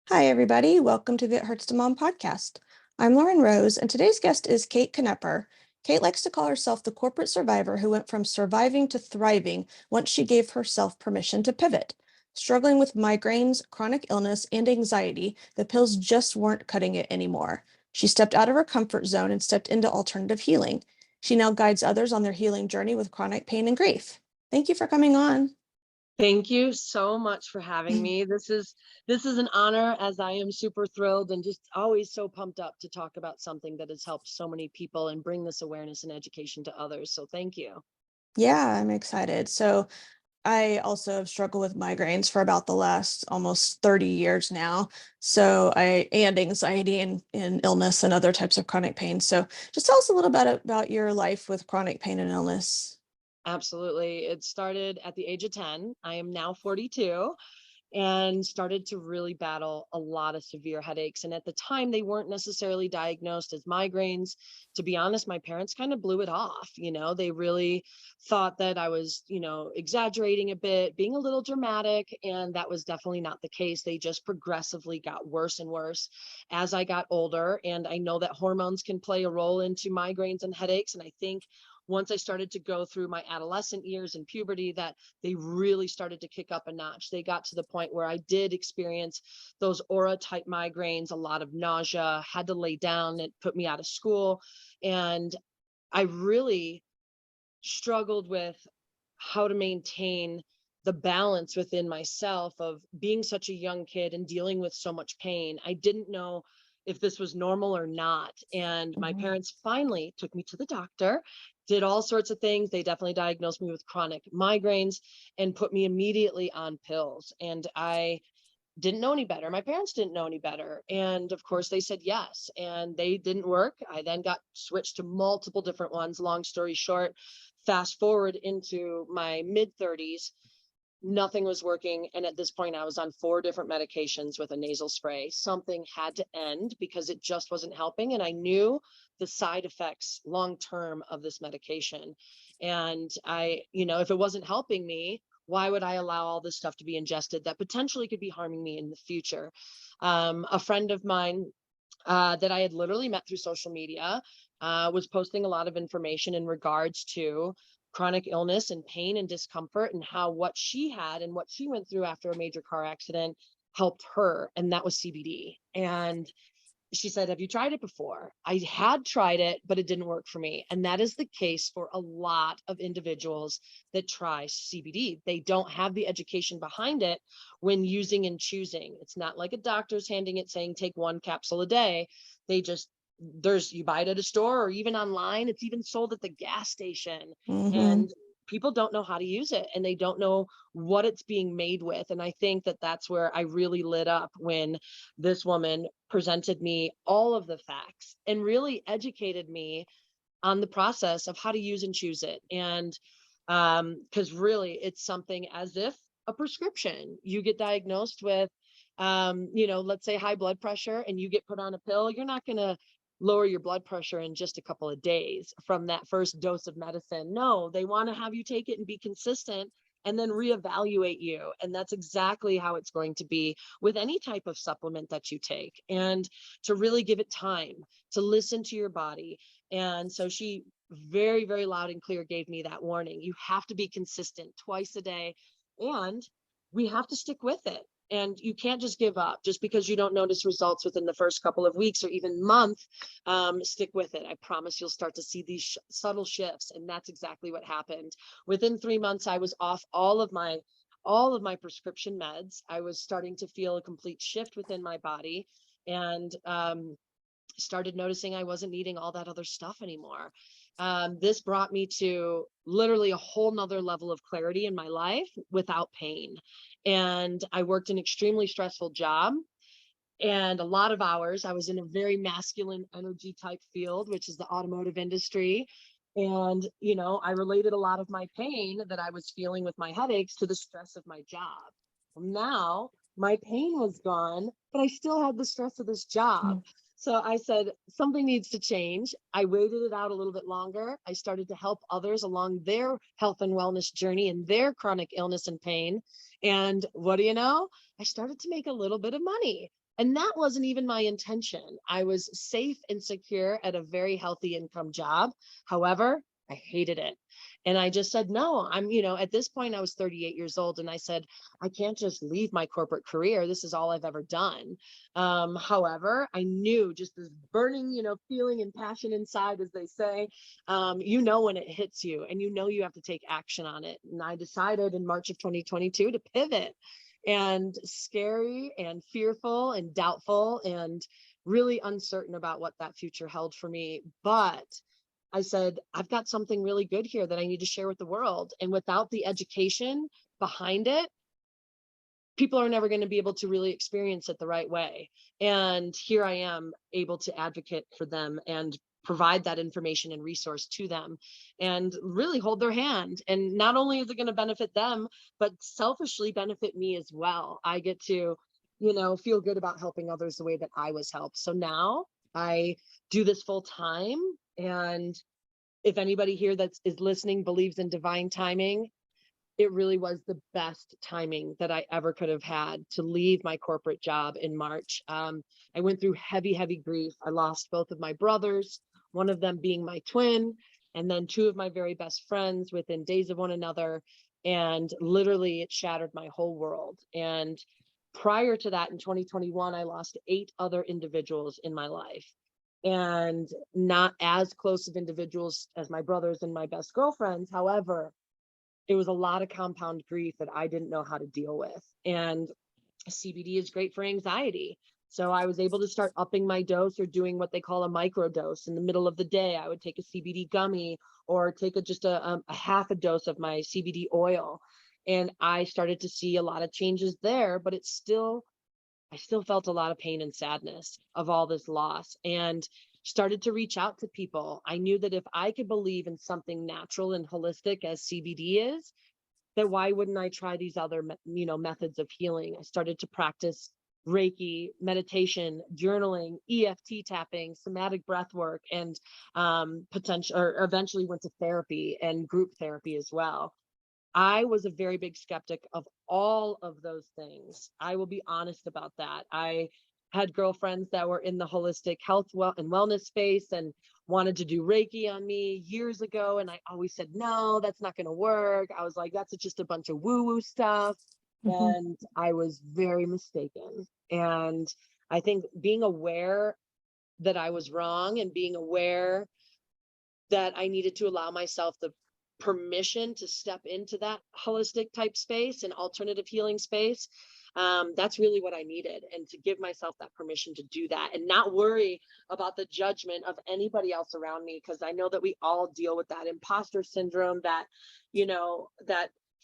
Hi, everybody. Welcome to the It Hurts to Mom podcast. I'm Lauren Rose, and today's guest is Kate Knepper. Kate likes to call herself the corporate survivor who went from surviving to thriving once she gave herself permission to pivot. Struggling with migraines, chronic illness, and anxiety, the pills just weren't cutting it anymore. She stepped out of her comfort zone and stepped into alternative healing. She now guides others on their healing journey with chronic pain and grief. Thank you for coming on. Thank you so much for having me. This is an honor, as I am super thrilled and just always so pumped up to talk about something that has helped so many people and bring this awareness and education to others. So thank you. Yeah, I'm excited. So, I also have struggled with migraines for about the last almost 30 years now. And anxiety and illness and other types of chronic pain. So just tell us a little bit about your life with chronic pain and illness. Absolutely. It started at the age of 10. I am now 42. And started to really battle a lot of severe headaches. And at the time, they weren't necessarily diagnosed as migraines. To be honest, my parents kind of blew it off. They really thought that I was, exaggerating a bit, being a little dramatic. And that was definitely not the case. They just progressively got worse and worse as I got older. And I know that hormones can play a role into migraines and headaches. And I think once I started to go through my adolescent years and puberty, that they really started to kick up a notch. They got to the point where I did experience those aura type migraines, a lot of nausea, had to lay down. It put me out of school. And I really struggled with how to maintain the balance within myself of being such a young kid and dealing with so much pain. I didn't know if this was normal or not. And my Mhm. parents finally took me to the doctor, did all sorts of things. They definitely diagnosed me with chronic migraines and put me immediately on pills. And I didn't know any better. My parents didn't know any better. And of course, they said yes, and they didn't work. I then got switched to multiple different ones. Long story short, fast forward into my mid 30s, nothing was working. And at this point, I was on 4 different medications with a nasal spray. Something had to end because it just wasn't helping. And I knew the side effects long term of this medication. And if it wasn't helping me, why would I allow all this stuff to be ingested that potentially could be harming me in the future? A friend of mine that I had literally met through social media was posting a lot of information in regards to chronic illness and pain and discomfort, and how what she had and what she went through after a major car accident helped her. And that was CBD. And she said, "Have you tried it before?" I had tried it, but it didn't work for me. And that is the case for a lot of individuals that try CBD. They don't have the education behind it when using and choosing. It's not like a doctor's handing it saying, take 1 capsule a day. They just, you buy it at a store or even online. It's even sold at the gas station. Mhm. And people don't know how to use it, and they don't know what it's being made with. And I think that that's where I really lit up when this woman presented me all of the facts and really educated me on the process of how to use and choose it. And because really it's something as if a prescription. You get diagnosed with, let's say high blood pressure, and you get put on a pill. You're not going to lower your blood pressure in just a couple of days from that first dose of medicine. No, they want to have you take it and be consistent and then reevaluate you. And that's exactly how it's going to be with any type of supplement that you take. And to really give it time to listen to your body. And so she very, very loud and clear gave me that warning. You have to be consistent twice a day, and we have to stick with it. And you can't just give up just because you don't notice results within the first couple of weeks or even month. Stick with it. I promise you'll start to see these subtle shifts. And that's exactly what happened. Within 3 months, I was off all of my prescription meds. I was starting to feel a complete shift within my body, and started noticing I wasn't needing all that other stuff anymore. This brought me to literally a whole nother level of clarity in my life without pain. And I worked an extremely stressful job and a lot of hours. I was in a very masculine energy type field, which is the automotive industry. And, I related a lot of my pain that I was feeling with my headaches to the stress of my job. Now my pain was gone, but I still had the stress of this job. So I said, something needs to change. I waited it out a little bit longer. I started to help others along their health and wellness journey and their chronic illness and pain. And what do you know? I started to make a little bit of money. And that wasn't even my intention. I was safe and secure at a very healthy income job. However, I hated it. And I just said, no, at this point, I was 38 years old. And I said, I can't just leave my corporate career. This is all I've ever done. However, I knew just this burning, feeling and passion inside, as they say, when it hits you and you have to take action on it. And I decided in March of 2022 to pivot, and scary and fearful and doubtful and really uncertain about what that future held for me. But I said, I've got something really good here that I need to share with the world. And without the education behind it, people are never going to be able to really experience it the right way. And here I am able to advocate for them and provide that information and resource to them and really hold their hand. And not only is it going to benefit them, but selfishly benefit me as well. I get to, feel good about helping others the way that I was helped. So now I do this full time. And if anybody here that is listening believes in divine timing, it really was the best timing that I ever could have had to leave my corporate job in March. I went through heavy, heavy grief. I lost both of my brothers, one of them being my twin, and then two of my very best friends within days of one another. And literally, it shattered my whole world. And prior to that, in 2021, I lost 8 other individuals in my life. And not as close of individuals as my brothers and my best girlfriends. However, it was a lot of compound grief that I didn't know how to deal with. And CBD is great for anxiety. So I was able to start upping my dose or doing what they call a micro dose. In the middle of the day, I would take a CBD gummy or take just a half a dose of my CBD oil. And I started to see a lot of changes there, but I still felt a lot of pain and sadness of all this loss, and started to reach out to people. I knew that if I could believe in something natural and holistic as CBD is, then why wouldn't I try these other, methods of healing? I started to practice Reiki, meditation, journaling, EFT tapping, somatic breath work, and potential, or eventually went to therapy and group therapy as well. I was a very big skeptic of all of those things. I will be honest about that. I had girlfriends that were in the holistic health and wellness space and wanted to do Reiki on me years ago. And I always said, no, that's not going to work. I was like, that's just a bunch of woo woo stuff. Mhm. And I was very mistaken. And I think being aware that I was wrong and being aware that I needed to allow myself the permission to step into that holistic type space and alternative healing space. That's really what I needed, and to give myself that permission to do that and not worry about the judgment of anybody else around me. Because I know that we all deal with that imposter syndrome, that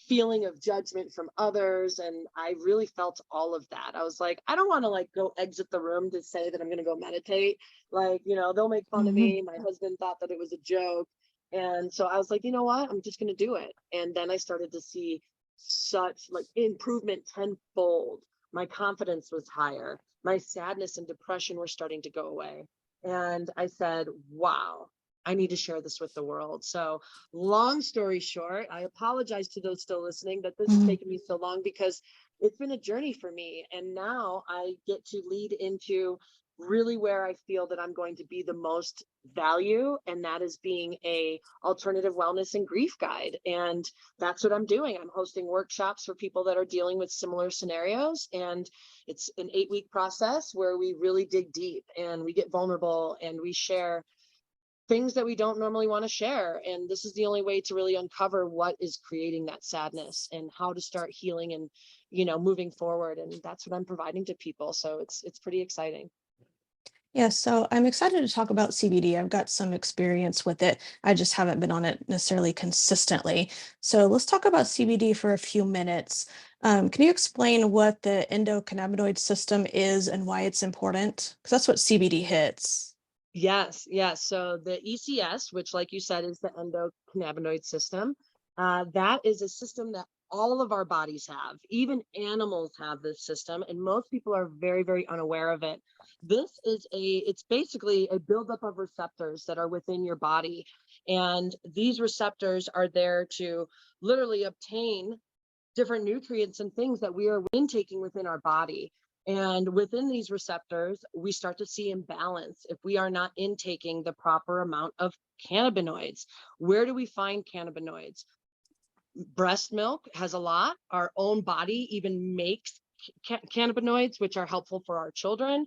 feeling of judgment from others. And I really felt all of that. I was like, I don't want to go exit the room to say that I'm going to go meditate. They'll make fun of Mhm. me. My husband thought that it was a joke. And so I was like, you know what? I'm just going to do it. And then I started to see such improvement tenfold. My confidence was higher. My sadness and depression were starting to go away. And I said, wow, I need to share this with the world. So long story short, I apologize to those still listening that this has Mhm. taken me so long, because it's been a journey for me. And now I get to lead into really where I feel that I'm going to be the most value, and that is being a alternative wellness and grief guide. And that's what I'm doing. I'm hosting workshops for people that are dealing with similar scenarios, and it's an 8-week process where we really dig deep and we get vulnerable and we share things that we don't normally want to share. And this is the only way to really uncover what is creating that sadness and how to start healing and, moving forward. And that's what I'm providing to people. So it's pretty exciting. Yeah, so I'm excited to talk about CBD. I've got some experience with it. I just haven't been on it necessarily consistently. So let's talk about CBD for a few minutes. Can you explain what the endocannabinoid system is and why it's important? Because that's what CBD hits. Yes, yes. So the ECS, which, like you said, is the endocannabinoid system, that is a system that all of our bodies have. Even animals have this system, and most people are very, very unaware of it. It's basically a buildup of receptors that are within your body, and these receptors are there to literally obtain different nutrients and things that we are intaking within our body. And within these receptors, we start to see imbalance if we are not intaking the proper amount of cannabinoids. Where do we find cannabinoids? Breast milk has a lot. Our own body even makes cannabinoids, which are helpful for our children.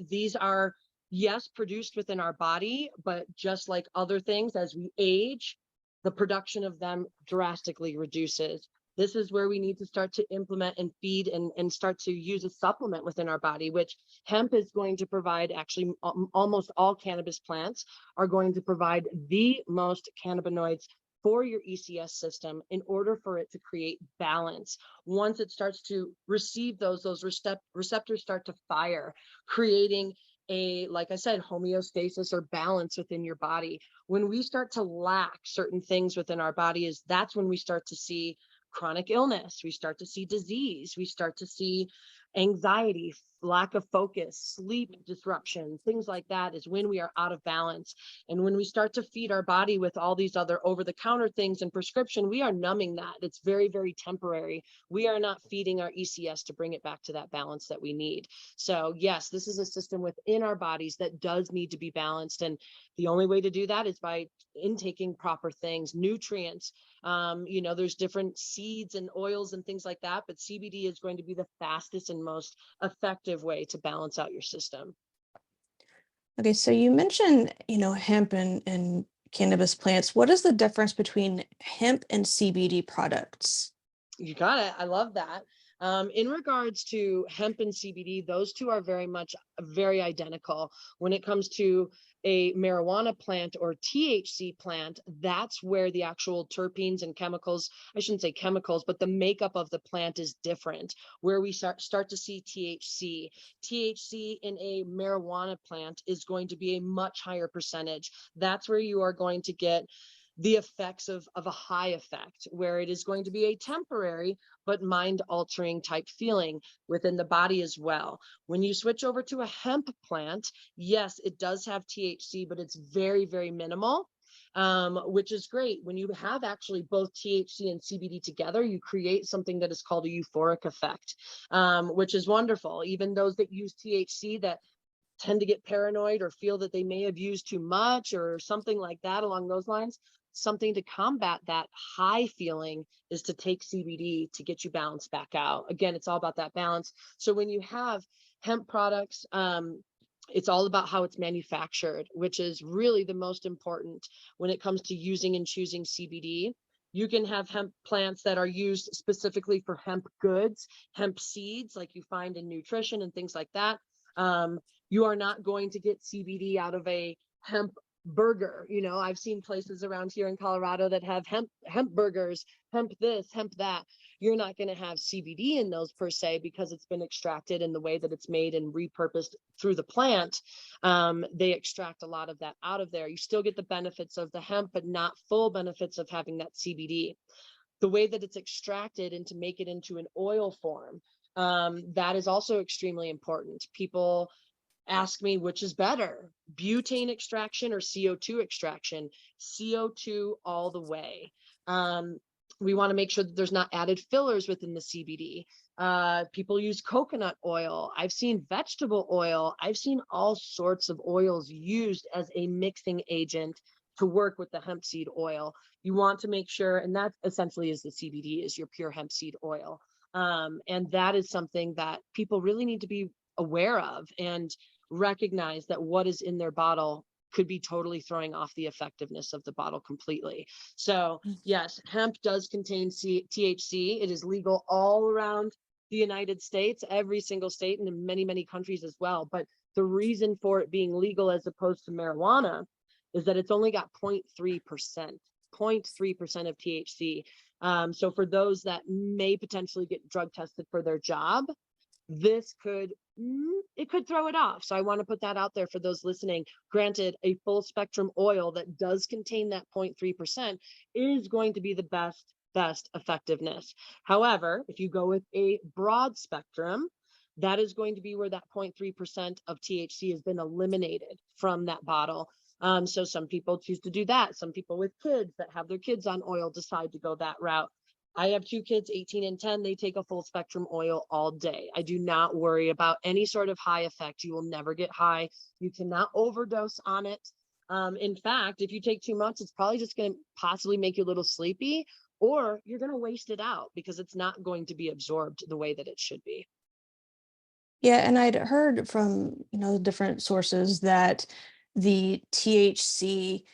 These are, yes, produced within our body, but just like other things, as we age, the production of them drastically reduces. This is where we need to start to implement and feed and start to use a supplement within our body, which hemp is going to provide. Actually, almost all cannabis plants are going to provide the most cannabinoids for your ECS system in order for it to create balance. Once it starts to receive those receptors start to fire, creating a, like I said, homeostasis or balance within your body. When we start to lack certain things within our body, is that's when we start to see chronic illness, we start to see disease, we start to see anxiety, lack of focus, sleep disruption, things like that, is when we are out of balance. And when we start to feed our body with all these other over-the-counter things and prescription, we are numbing that. It's very, very temporary. We are not feeding our ECS to bring it back to that balance that we need. So yes, this is a system within our bodies that does need to be balanced. And the only way to do that is by intaking proper things, nutrients. There's different seeds and oils and things like that, but CBD is going to be the fastest and most effective way to balance out your system. Okay, so you mentioned, hemp and cannabis plants. What is the difference between hemp and CBD products? You got it. I love that. In regards to hemp and CBD, those two are very much very identical. When it comes to a marijuana plant or THC plant, that's where the actual terpenes and chemicals, I shouldn't say chemicals, but the makeup of the plant is different, where we start to see THC. THC in a marijuana plant is going to be a much higher percentage. That's where you are going to get the effects of a high effect, where it is going to be a temporary but mind altering type feeling within the body as well. When you switch over to a hemp plant, yes, it does have THC, but it's very, very minimal. Which is great. When you have actually both THC and CBD together, you create something that is called a euphoric effect, which is wonderful. Even those that use THC that tend to get paranoid or feel that they may have used too much or something like that along those lines, something to combat that high feeling is to take CBD to get you balanced back out. Again, it's all about that balance. So when you have hemp products, it's all about how it's manufactured, which is really the most important when it comes to using and choosing CBD. You can have hemp plants that are used specifically for hemp goods, hemp seeds, like you find in nutrition and things like that. You are not going to get CBD out of a hemp burger. I've seen places around here in Colorado that have hemp burgers, hemp this, hemp that. You're not going to have CBD in those per se, because it's been extracted in the way that it's made and repurposed through the plant. They extract a lot of that out of there. You still get the benefits of the hemp, but not full benefits of having that CBD. The way that it's extracted and to make it into an oil form, that is also extremely important. People ask me which is better, butane extraction or CO2 extraction. CO2 all the way. We want to make sure that there's not added fillers within the CBD. People use coconut oil. I've seen vegetable oil. I've seen all sorts of oils used as a mixing agent to work with the hemp seed oil. You want to make sure, and that essentially is the CBD, is your pure hemp seed oil. And that is something that people really need to be aware of and recognize that what is in their bottle could be totally throwing off the effectiveness of the bottle completely. So yes, hemp does contain THC. It is legal all around the United States, every single state, and in many, many countries as well. But the reason for it being legal as opposed to marijuana is that it's only got 0.3%, 0.3% of THC. So for those that may potentially get drug tested for their job, this could throw it off. So I want to put that out there for those listening. Granted, a full spectrum oil that does contain that 0.3% is going to be the best effectiveness. However, if you go with a broad spectrum, that is going to be where that 0.3% of THC has been eliminated from that bottle. So some people choose to do that. Some people with kids that have their kids on oil decide to go that route. I have two kids, 18 and 10. They take a full spectrum oil all day. I do not worry about any sort of high effect. You will never get high. You cannot overdose on it. In fact, if you take too much, it's probably just going to possibly make you a little sleepy, or you're going to waste it out because it's not going to be absorbed the way that it should be. Yeah, and I'd heard from, different sources that the THC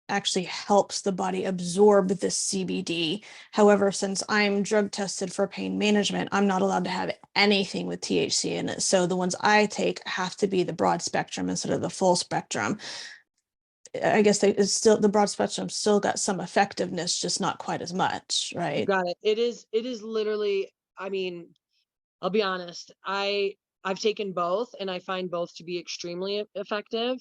actually helps the body absorb the CBD. However, since I'm drug tested for pain management, I'm not allowed to have anything with THC in it. So the ones I take have to be the broad spectrum instead of the full spectrum. I guess it's still the broad spectrum still got some effectiveness, just not quite as much, You right? got it. It is literally, I mean, I'll be honest. I've taken both and I find both to be extremely effective,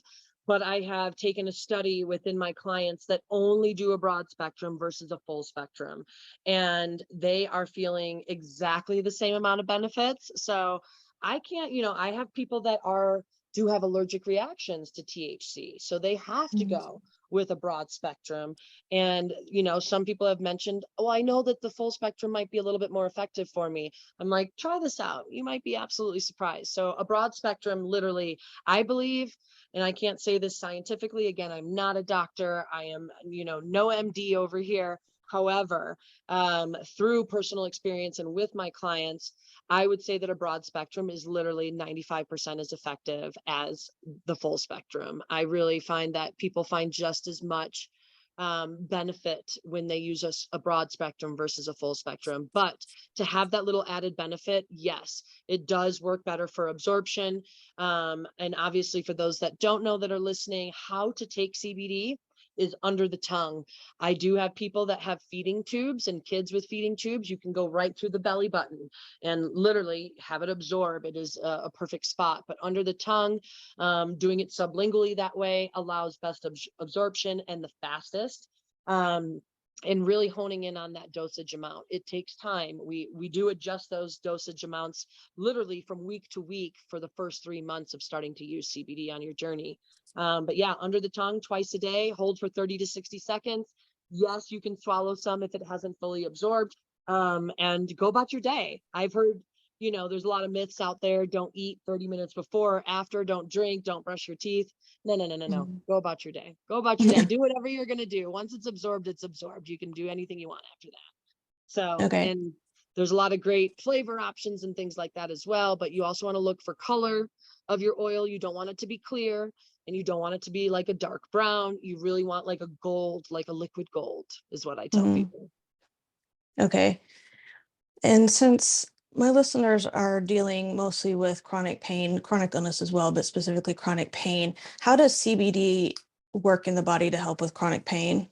but I have taken a study within my clients that only do a broad spectrum versus a full spectrum, and they are feeling exactly the same amount of benefits. So I can't, I have people that are do have allergic reactions to THC, so they have to Mm. go with a broad spectrum. And some people have mentioned, oh, I know that the full spectrum might be a little bit more effective for me. I'm like, try this out. You might be absolutely surprised. So a broad spectrum, literally, I believe, and I can't say this scientifically. Again, I'm not a doctor. I am, no MD over here. However, through personal experience and with my clients, I would say that a broad spectrum is literally 95% as effective as the full spectrum. I really find that people find just as much benefit when they use a broad spectrum versus a full spectrum. But to have that little added benefit, yes, it does work better for absorption. And obviously, for those that don't know that are listening, how to take CBD is under the tongue. I do have people that have feeding tubes and kids with feeding tubes. You can go right through the belly button and literally have it absorb. It is a perfect spot. But under the tongue, doing it sublingually that way allows best absorption and the fastest. And really honing in on that dosage amount. It takes time. We do adjust those dosage amounts literally from week to week for the first 3 months of starting to use CBD on your journey. But yeah, under the tongue twice a day, hold for 30 to 60 seconds. Yes, you can swallow some if it hasn't fully absorbed, and go about your day. I've heard, there's a lot of myths out there. Don't eat 30 minutes before, after, don't drink, don't brush your teeth. No, no, no, no, no. Mm. Go about your day. Go about your day. Do whatever you're going to do. Once it's absorbed, it's absorbed. You can do anything you want after that. So, Okay. and there's a lot of great flavor options and things like that as well. But you also want to look for color of your oil. You don't want it to be clear and you don't want it to be like a dark brown. You really want like a gold, like a liquid gold, is what I tell Mhm. people. Okay. And since my listeners are dealing mostly with chronic pain, chronic illness as well, but specifically chronic pain, how does CBD work in the body to help with chronic pain?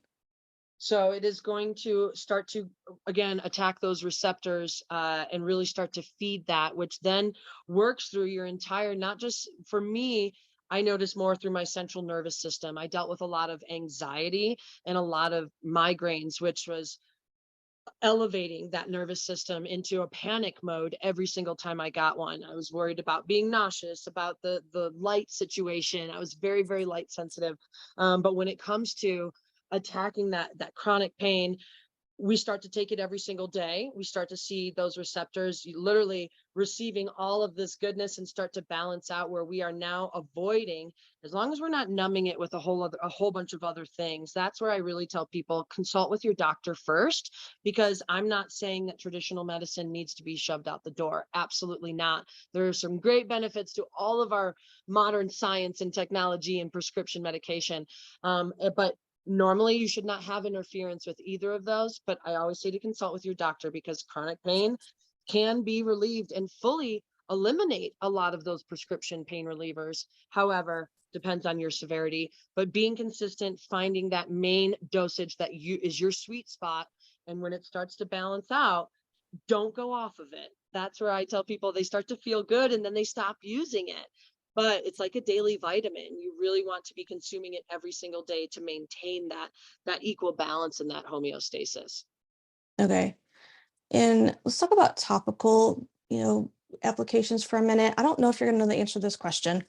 So it is going to start to, again, attack those receptors and really start to feed that, which then works through your entire, not just for me, I notice more through my central nervous system. I dealt with a lot of anxiety and a lot of migraines, which was elevating that nervous system into a panic mode every single time I got one. I was worried about being nauseous, about the light situation. I was very, very light sensitive. But when it comes to attacking that chronic pain, we start to take it every single day. We start to see those receptors literally receiving all of this goodness and start to balance out where we are now avoiding, as long as we're not numbing it with a whole bunch of other things. That's where I really tell people consult with your doctor first, because I'm not saying that traditional medicine needs to be shoved out the door. Absolutely not. There are some great benefits to all of our modern science and technology and prescription medication. But normally, you should not have interference with either of those, but I always say to consult with your doctor because chronic pain can be relieved and fully eliminate a lot of those prescription pain relievers. However, depends on your severity, but being consistent, finding that main dosage that you is your sweet spot, and when it starts to balance out, don't go off of it. That's where I tell people they start to feel good and then they stop using it. But it's like a daily vitamin. You really want to be consuming it every single day to maintain that equal balance and that homeostasis. Okay. And let's talk about topical, applications for a minute. I don't know if you're going to know the answer to this question,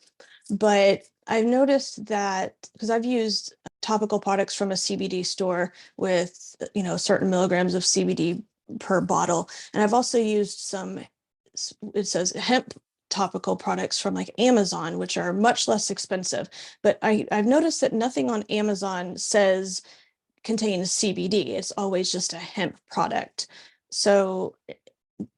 but I've noticed that because I've used topical products from a CBD store with, certain milligrams of CBD per bottle. And I've also used some, it says hemp topical products from like Amazon, which are much less expensive. But I've noticed that nothing on Amazon says contains CBD. It's always just a hemp product. So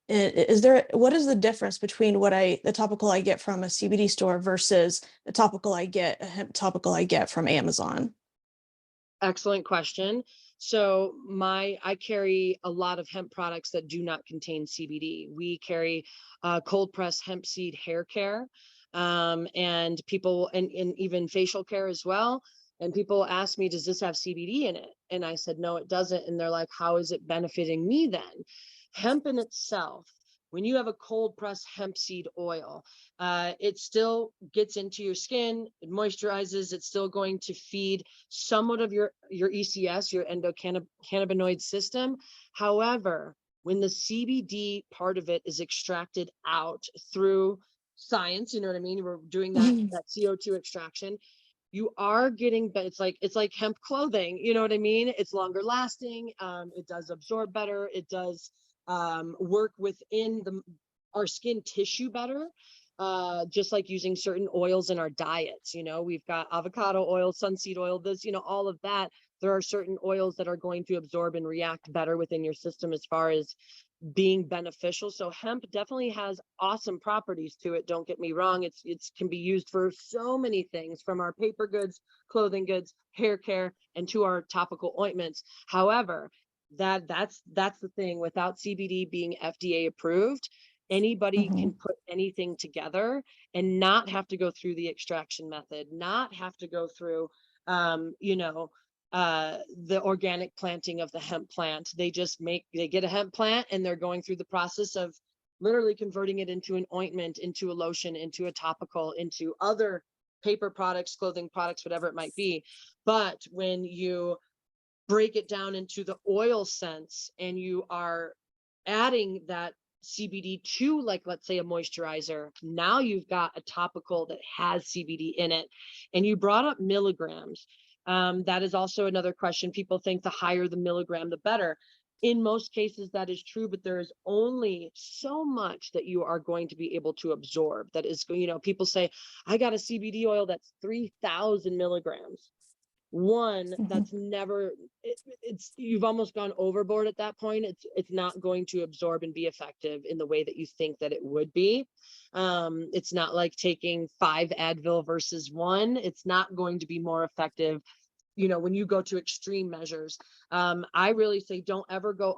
is there, what is the difference between the topical I get from a CBD store versus the topical a hemp topical I get from Amazon? Excellent question. So I carry a lot of hemp products that do not contain CBD. We carry cold pressed hemp seed hair care, and people and even facial care as well. And people ask me, does this have CBD in it? And I said, no, it doesn't. And they're like, how is it benefiting me then? Hemp in itself, when you have a cold pressed hemp seed oil, it still gets into your skin, it moisturizes, it's still going to feed somewhat of your ECS, your endocannabinoid system. However, when the CBD part of it is extracted out through science, you know what I mean? We're doing that CO2 extraction. You are getting, but it's like hemp clothing, you know what I mean? It's longer lasting. It does absorb better. It does work within our skin tissue better. Just like using certain oils in our diets. We've got avocado oil, sunseed oil, all of that. There are certain oils that are going to absorb and react better within your system as far as being beneficial. So hemp definitely has awesome properties to it. Don't get me wrong. It's can be used for so many things, from our paper goods, clothing goods, hair care, and to our topical ointments. However, that's the thing. Without CBD being FDA approved, anybody can Mhm. put anything together and not have to go through the extraction method, not have to go through um, you know, the organic planting of the hemp plant. They get a hemp plant and they're going through the process of literally converting it into an ointment, into a lotion, into a topical, into other paper products, clothing products, whatever it might be. But when you break it down into the oil sense and you are adding that CBD to, like, let's say a moisturizer, now you've got a topical that has CBD in it. And you brought up milligrams. That is also another question. People think the higher the milligram, the better. In most cases, that is true, but there is only so much that you are going to be able to absorb. That is, people say, I got a CBD oil that's 3,000 milligrams. One, Mhm. that's never it's you've almost gone overboard at that point. It's not going to absorb and be effective in the way that you think that it would be. It's not like taking 5 Advil versus one. It's not going to be more effective, when you go to extreme measures. I really say don't ever go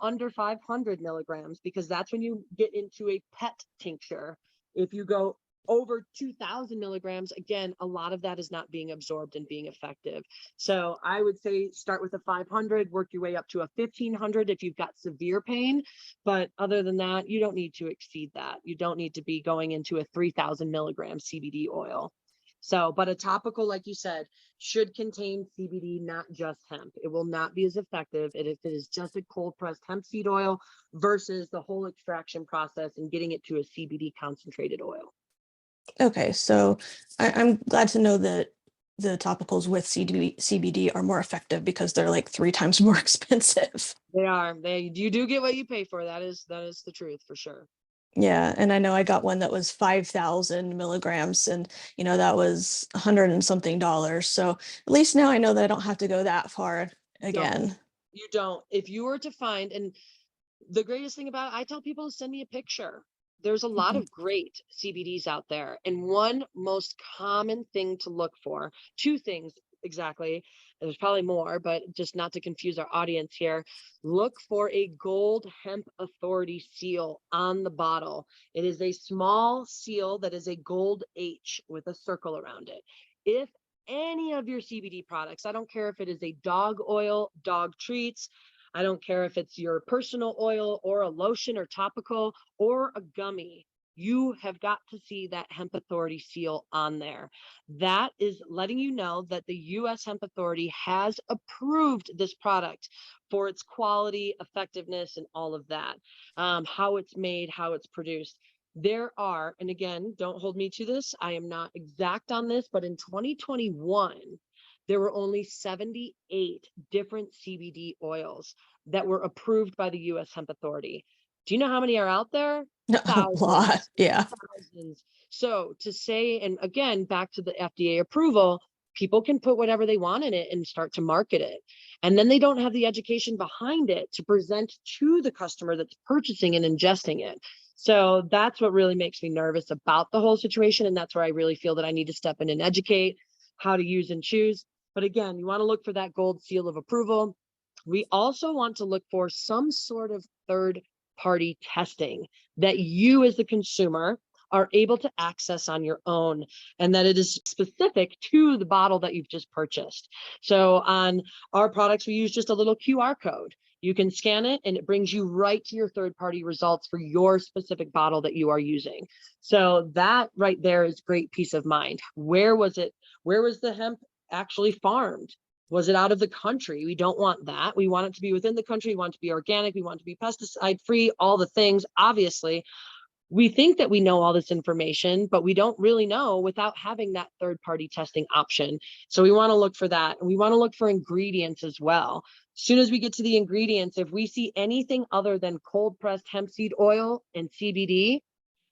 under 500 milligrams, because that's when you get into a pet tincture. If you go over 2,000 milligrams, again, a lot of that is not being absorbed and being effective. So I would say start with a 500, work your way up to a 1,500 if you've got severe pain. But other than that, you don't need to exceed that. You don't need to be going into a 3,000 milligram CBD oil. So, but a topical, like you said, should contain CBD, not just hemp. It will not be as effective if it is just a cold pressed hemp seed oil versus the whole extraction process and getting it to a CBD concentrated oil. Okay, so I'm glad to know that the topicals with CBD are more effective because they're like 3 times more expensive. They are. You do get what you pay for. That is the truth for sure. Yeah, and I know I got one that was 5,000 milligrams, and that was 100 and something dollars. So at least now I know that I don't have to go that far Don't. again. You don't. If you were to find, and the greatest thing about it, I tell people to send me a picture. There's a lot Mhm. of great CBDs out there. And one most common thing to look for, two things exactly. There's probably more, but just not to confuse our audience here. Look for a gold hemp authority seal on the bottle. It is a small seal that is a gold H with a circle around it. If any of your CBD products, I don't care if it is a dog oil, dog treats, I don't care if it's your personal oil or a lotion or topical or a gummy, you have got to see that Hemp Authority seal on there. That is letting you know that the US Hemp Authority has approved this product for its quality, effectiveness, and all of that. How it's made, how it's produced. There are, and again, don't hold me to this, I am not exact on this, but in 2021, there were only 78 different CBD oils. that were approved by the US Hemp Authority. Do you know how many are out there? A lot. Thousands, Yeah. thousands. So to say, and again, back to the FDA approval, people can put whatever they want in it and start to market it. And then they don't have the education behind it to present to the customer that's purchasing and ingesting it. So that's what really makes me nervous about the whole situation. And that's where I really feel that I need to step in and educate how to use and choose. But again, you want to look for that gold seal of approval. We also want to look for some sort of third party testing that you as the consumer are able to access on your own, and that it is specific to the bottle that you've just purchased. So on our products, we use just a little QR code. You can scan it and it brings you right to your third party results for your specific bottle that you are using. So that right there is great peace of mind. Where was it? Where was the hemp actually farmed? Was it out of the country? We don't want that. We want it to be within the country. We want it to be organic. We want it to be pesticide free, all the things, obviously. We think that we know all this information, but we don't really know without having that third party testing option. So we want to look for that. And we want to look for ingredients as well. As soon as we get to the ingredients, if we see anything other than cold pressed hemp seed oil and CBD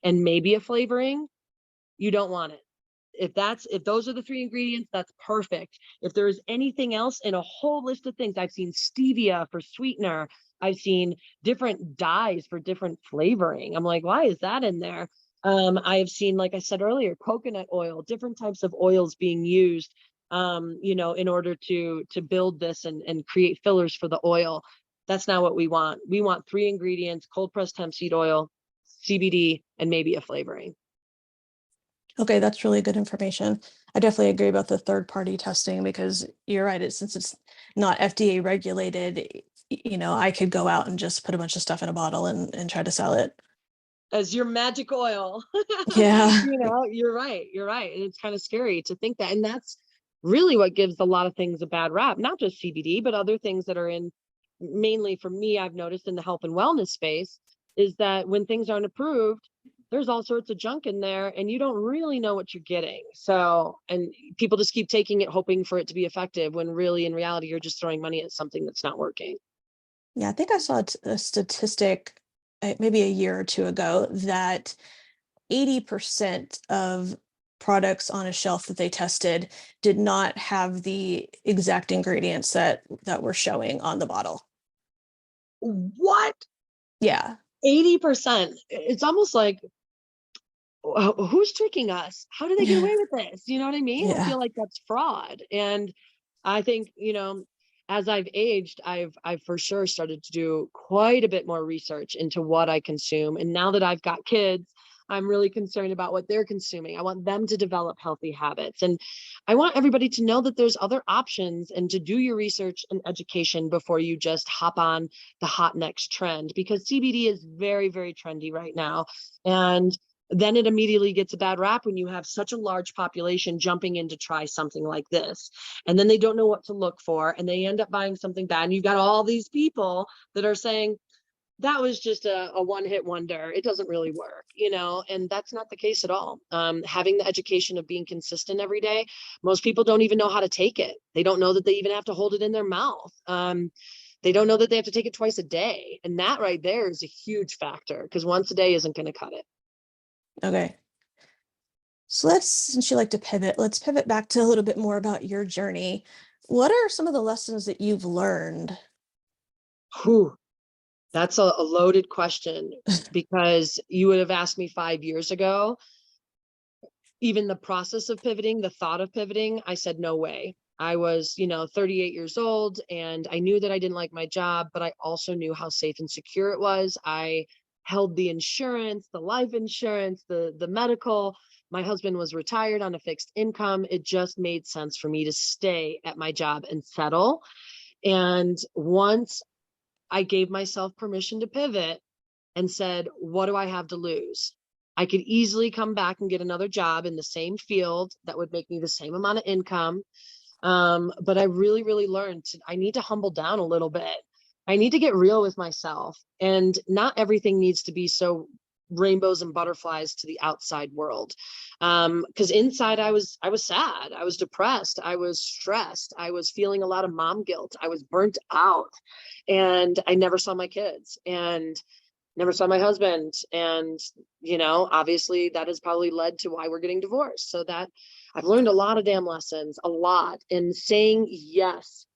and maybe a flavoring, you don't want it. If those are the three ingredients, that's perfect. If there is anything else in a whole list of things, I've seen stevia for sweetener, I've seen different dyes for different flavoring. I'm like, why is that in there? I have seen, like I said earlier, coconut oil, different types of oils being used, in order to build this and create fillers for the oil. That's not what we want. We want three ingredients: cold pressed hemp seed oil, CBD, and maybe a flavoring. Okay, that's really good information. I definitely agree about the third party testing because you're right. Since it's not FDA regulated, I could go out and just put a bunch of stuff in a bottle and try to sell it. As your magic oil. Yeah. You're right. You're right. And it's kind of scary to think that. And that's really what gives a lot of things a bad rap, not just CBD, but other things that are in, mainly for me, I've noticed in the health and wellness space, is that when things aren't approved, there's all sorts of junk in there and you don't really know what you're getting. So, and people just keep taking it, hoping for it to be effective, when really in reality, you're just throwing money at something that's not working. Yeah, I think I saw a statistic maybe a year or two ago that 80% of products on a shelf that they tested did not have the exact ingredients that were showing on the bottle. What? Yeah. 80%. It's almost like, who's tricking us? How do they get away with this? You know what I mean? I Yeah. feel like that's fraud. And I think, as I've aged, I've for sure started to do quite a bit more research into what I consume. And now that I've got kids, I'm really concerned about what they're consuming. I want them to develop healthy habits. And I want everybody to know that there's other options and to do your research and education before you just hop on the hot next trend, because CBD is very, very trendy right now. And then it immediately gets a bad rap when you have such a large population jumping in to try something like this. And then they don't know what to look for and they end up buying something bad. And you've got all these people that are saying, that was just a one-hit wonder. It doesn't really work, and that's not the case at all. Having the education of being consistent every day, most people don't even know how to take it. They don't know that they even have to hold it in their mouth. They don't know that they have to take it twice a day. And that right there is a huge factor, because once a day isn't going to cut it. Okay. So since you like to pivot, let's pivot back to a little bit more about your journey. What are some of the lessons that you've learned? Whew, that's a loaded question, because you would have asked me 5 years ago, even the process of pivoting, the thought of pivoting, I said, no way. I was, 38 years old, and I knew that I didn't like my job, but I also knew how safe and secure it was. I held the insurance, the life insurance, the medical. My husband was retired on a fixed income. It just made sense for me to stay at my job and settle. And once I gave myself permission to pivot and said, what do I have to lose? I could easily come back and get another job in the same field that would make me the same amount of income. But I really, really learned I need to humble down a little bit. I need to get real with myself. And not everything needs to be so rainbows and butterflies to the outside world. Because inside I was sad, I was depressed, I was stressed, I was feeling a lot of mom guilt, I was burnt out, and I never saw my kids and never saw my husband. And, obviously that has probably led to why we're getting divorced. So that I've learned a lot of damn lessons, a lot. And saying yes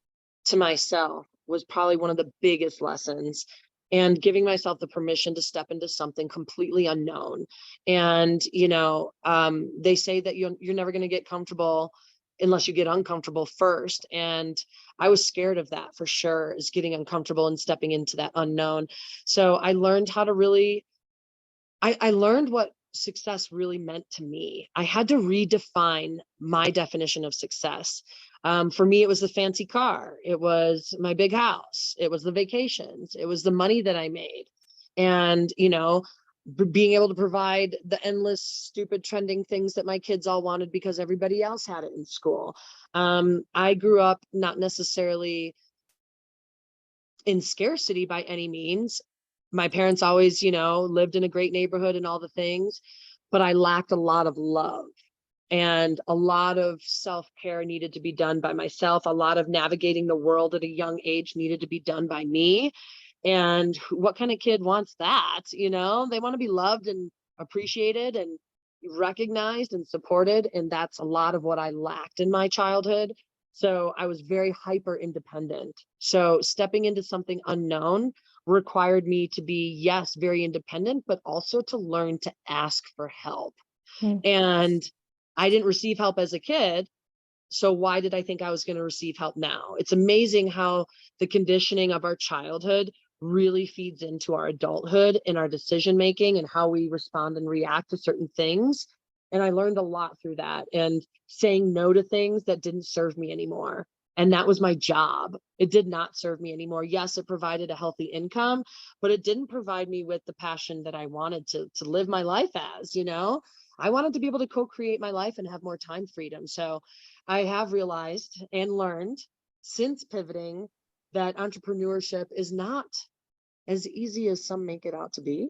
to myself was probably one of the biggest lessons, and giving myself the permission to step into something completely unknown. And they say that you're never going to get comfortable unless you get uncomfortable first. And I was scared of that for sure, is getting uncomfortable and stepping into that unknown. So I learned how to really, I learned what success really meant to me. I had to redefine my definition of success. For me, it was the fancy car, it was my big house, it was the vacations, it was the money that I made, and being able to provide the endless stupid trending things that my kids all wanted because everybody else had it in school. I grew up not necessarily in scarcity by any means. My parents always, lived in a great neighborhood and all the things, but I lacked a lot of love, and a lot of self-care needed to be done by myself. A lot of navigating the world at a young age needed to be done by me. And what kind of kid wants that? They want to be loved and appreciated and recognized and supported. And that's a lot of what I lacked in my childhood. So I was very hyper independent. So stepping into something unknown required me to be, yes, very independent, but also to learn to ask for help. Mm. And I didn't receive help as a kid. So why did I think I was going to receive help now? It's amazing how the conditioning of our childhood really feeds into our adulthood and our decision making and how we respond and react to certain things. And I learned a lot through that, and saying no to things that didn't serve me anymore. And that was my job. It did not serve me anymore. Yes, it provided a healthy income, but it didn't provide me with the passion that I wanted to live my life as, I wanted to be able to co-create my life and have more time freedom. So I have realized and learned since pivoting that entrepreneurship is not as easy as some make it out to be.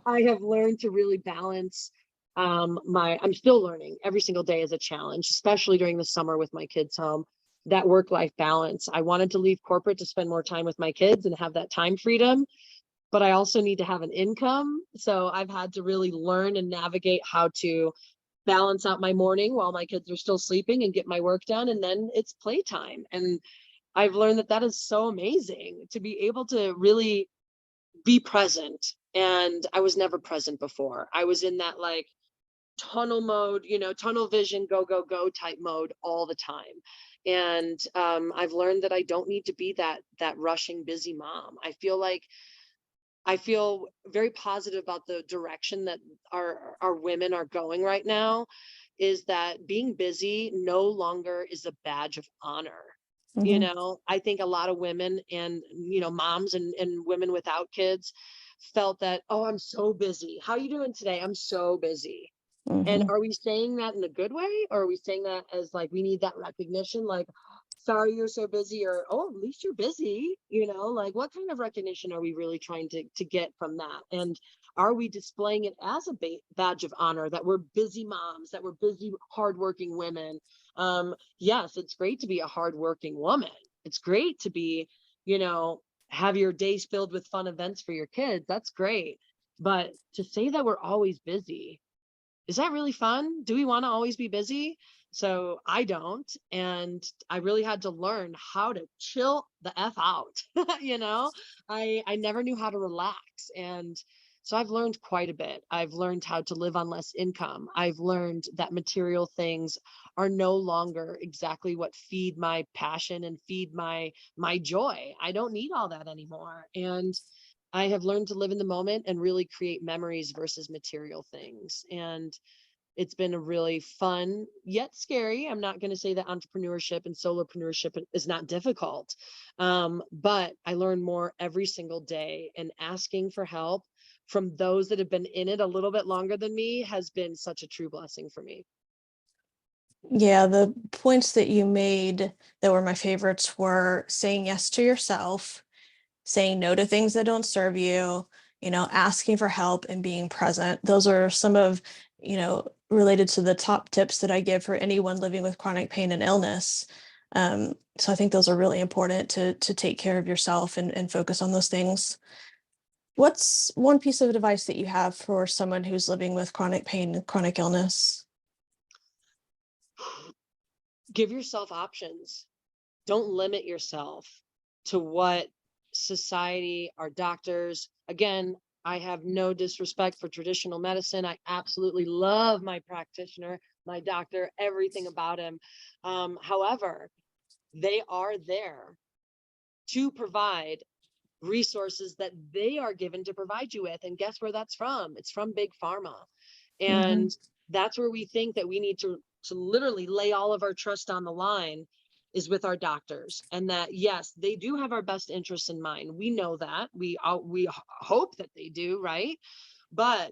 I have learned to really balance I'm still learning. Every single day is a challenge, especially during the summer with my kids home. That work-life balance. I wanted to leave corporate to spend more time with my kids and have that time freedom, but I also need to have an income. So I've had to really learn and navigate how to balance out my morning while my kids are still sleeping and get my work done. And then it's playtime. And I've learned that that is so amazing to be able to really be present. And I was never present before. I was in that like tunnel mode, tunnel vision, go, go, go type mode all the time. And I've learned that I don't need to be that rushing, busy mom. I feel very positive about the direction that our women are going right now, is that being busy no longer is a badge of honor. Mhm. I think a lot of women and, moms and women without kids felt that, oh, I'm so busy. How are you doing today? I'm so busy. And Mhm. are we saying that in a good way? Or are we saying that as like, we need that recognition? Like, sorry, you're so busy, or, oh, at least you're busy, like what kind of recognition are we really trying to get from that? And are we displaying it as a badge of honor that we're busy moms, that we're busy, hardworking women? Yes, it's great to be a hardworking woman. It's great to be, you know, have your days filled with fun events for your kids. That's great. But to say that we're always busy, is that really fun? Do we want to always be busy? So I don't. And I really had to learn how to chill the F out. I never knew how to relax. And so I've learned quite a bit. I've learned how to live on less income. I've learned that material things are no longer exactly what feed my passion and feed my joy. I don't need all that anymore. And I have learned to live in the moment and really create memories versus material things. And it's been a really fun yet scary. I'm not going to say that entrepreneurship and solopreneurship is not difficult, but I learn more every single day. And asking for help from those that have been in it a little bit longer than me has been such a true blessing for me. Yeah, the points that you made that were my favorites were saying yes to yourself, saying no to things that don't serve you, asking for help and being present. Those are some of, related to the top tips that I give for anyone living with chronic pain and illness. So I think those are really important to take care of yourself and focus on those things. What's one piece of advice that you have for someone who's living with chronic pain and chronic illness? Give yourself options. Don't limit yourself to what society, our doctors, again, I have no disrespect for traditional medicine. I absolutely love my practitioner, my doctor, everything about him. However, they are there to provide resources that they are given to provide you with. And guess where that's from? It's from big pharma. Mm-hmm. And that's where we think that we need to literally lay all of our trust on the line, is with our doctors. And that, yes, they do have our best interests in mind. We know that. We hope that they do, right? But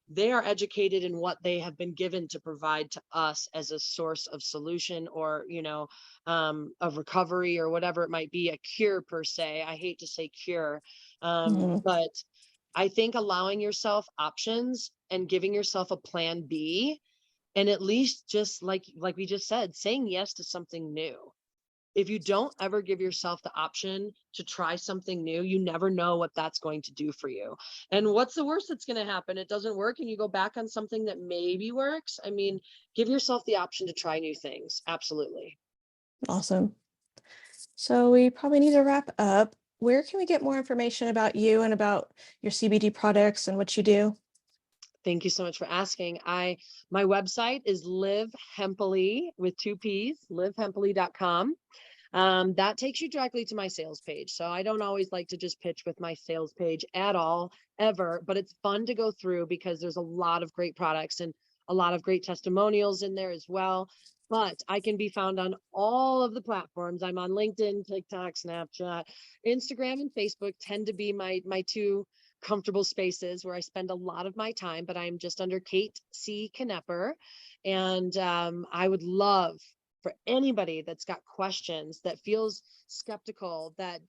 they are educated in what they have been given to provide to us as a source of solution, or of recovery, or whatever it might be, a cure per se. I hate to say cure, Mm-hmm. but I think allowing yourself options and giving yourself a plan B, and at least, just like we just said, saying yes to something new. If you don't ever give yourself the option to try something new, you never know what that's going to do for you. And what's the worst that's going to happen? It doesn't work and you go back on something that maybe works. I mean, give yourself the option to try new things. Absolutely. Awesome. So we probably need to wrap up. Where can we get more information about you and about your CBD products and what you do? Thank you so much for asking. My website is livehempily with two P's, livehempily.com. That takes you directly to my sales page. So I don't always like to just pitch with my sales page at all, ever, but it's fun to go through because there's a lot of great products and a lot of great testimonials in there as well. But I can be found on all of the platforms. I'm on LinkedIn, TikTok, Snapchat, Instagram, and Facebook tend to be my two comfortable spaces where I spend a lot of my time, but I'm just under Kate C. Knepper. And I would love for anybody that's got questions, that feels skeptical, that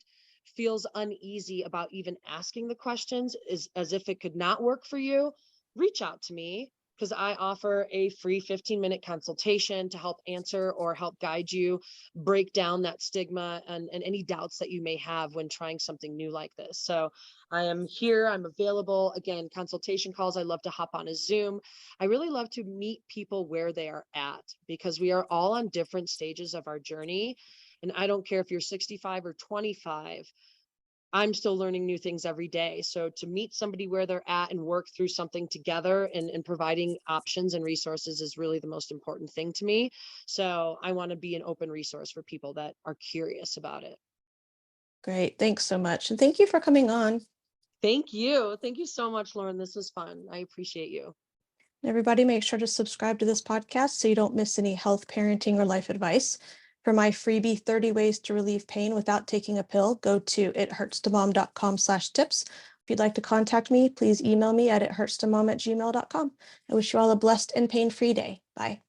feels uneasy about even asking the questions, is as if it could not work for you, reach out to me, because I offer a free 15-minute consultation to help answer or help guide you break down that stigma and any doubts that you may have when trying something new like this. So I am here, I'm available. Again, consultation calls, I love to hop on a Zoom. I really love to meet people where they are at, because we are all on different stages of our journey. And I don't care if you're 65 or 25, I'm still learning new things every day. So to meet somebody where they're at and work through something together, and providing options and resources, is really the most important thing to me. So I want to be an open resource for people that are curious about it. Great. Thanks so much. And thank you for coming on. Thank you. Thank you so much, Lauren. This was fun. I appreciate you. Everybody, make sure to subscribe to this podcast so you don't miss any health, parenting, or life advice. For my freebie 30 ways to relieve pain without taking a pill, go to ithurtstomom.com/tips. If you'd like to contact me, please email me at ithurtstomom@gmail.com. I wish you all a blessed and pain-free day. Bye.